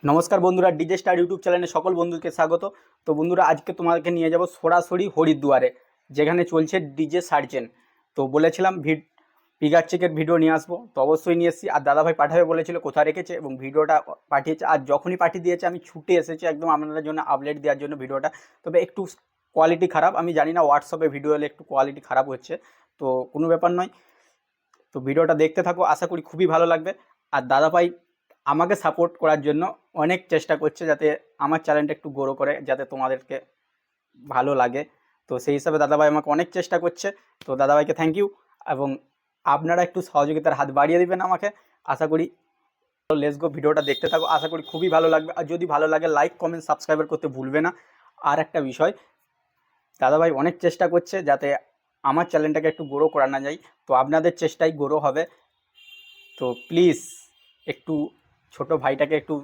নমস্কার বন্ধুরা, DJ star YouTube চ্যানেলে সকল বন্ধুকে স্বাগত। তো বন্ধুরা, আজকে তোমাদেরকে নিয়ে যাব সরাসরি হরিদ্বারে, যেখানে চলছে ডিজে সার্জেন। তো বলেছিলাম ফিগার চেকের ভিডিও নিয়ে আসবো, তো অবশ্যই নিয়ে এসেছি। আর দাদাভাই পাঠাবে বলেছিল, কোথায় রেখেছে এবং ভিডিওটা পাঠিয়েছে। আর যখনই পাঠিয়ে দিয়েছে আমি ছুটে এসেছি একদম আপনাদের জন্য আপডেট দেওয়ার জন্য ভিডিওটা। তবে একটু কোয়ালিটি খারাপ, আমি জানি না, হোয়াটসঅ্যাপে ভিডিও হলে একটু কোয়ালিটি খারাপ হচ্ছে, তো কোনো ব্যাপার নয়। তো ভিডিওটা দেখতে থাকো, আশা করি খুবই ভালো লাগবে। আর দাদাভাই আমাকে সাপোর্ট করার জন্য অনেক চেষ্টা করছে, যাতে আমার চ্যানেলটা একটু গ্রো করে, যাতে তোমাদেরকে ভালো লাগে। তো সেই হিসাবে দাদাভাই আমাকে অনেক চেষ্টা করছে। তো দাদাভাইকে থ্যাংক ইউ, এবং আপনারা একটু সহযোগিতার হাত বাড়িয়ে দিবেন আমাকে, আশা করি। লেটস গো, ভিডিওটা দেখতে থাকো, আশা করি খুবই ভালো লাগবে। আর যদি ভালো লাগে লাইক কমেন্ট সাবস্ক্রাইব করতে ভুলবে না। আর একটা বিষয়, দাদাভাই অনেক চেষ্টা করছে যাতে আমার চ্যানেলটাকে একটু গ্রো করানো যায়। তো আপনাদের চেষ্টাই গ্রো হবে। তো প্লিজ একটু ছোট ভাইটাকে একটু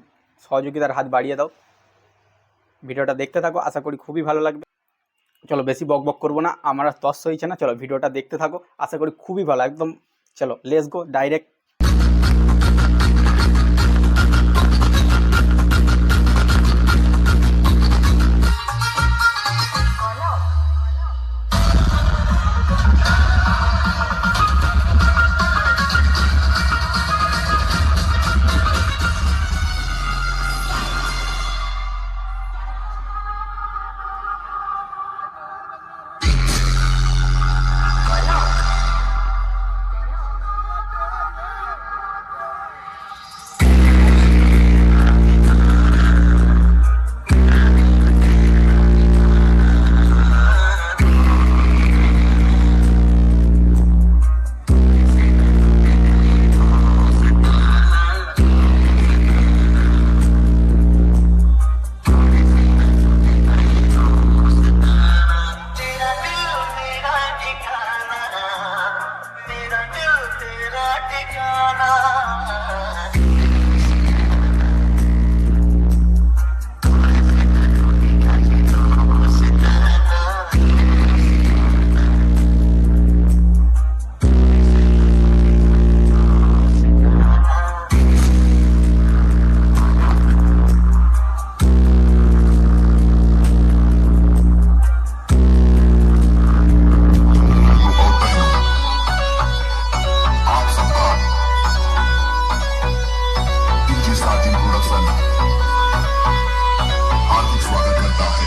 সহযোগিতার হাত বাড়িয়ে দাও। ভিডিওটা দেখতে থাকো, আশা করি খুবই ভালো লাগবে। চলো, বেশি বক বক করবো না, আমার আর তস হয়েছে না। চলো ভিডিওটা দেখতে থাকো, আশা করি খুবই ভালো একদম। চলো লেটস গো ডাইরেক্ট। हार्दिक स्वागत करता है।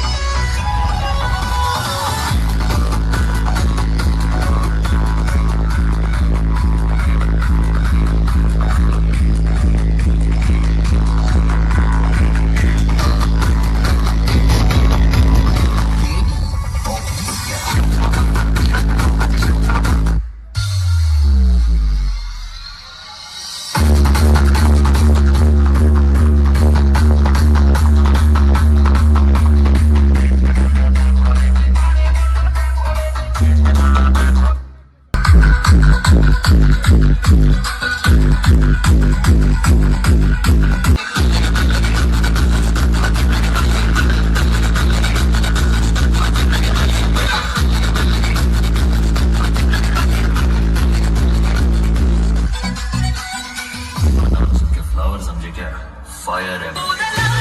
फ्लावर समझे क्या? फायर है।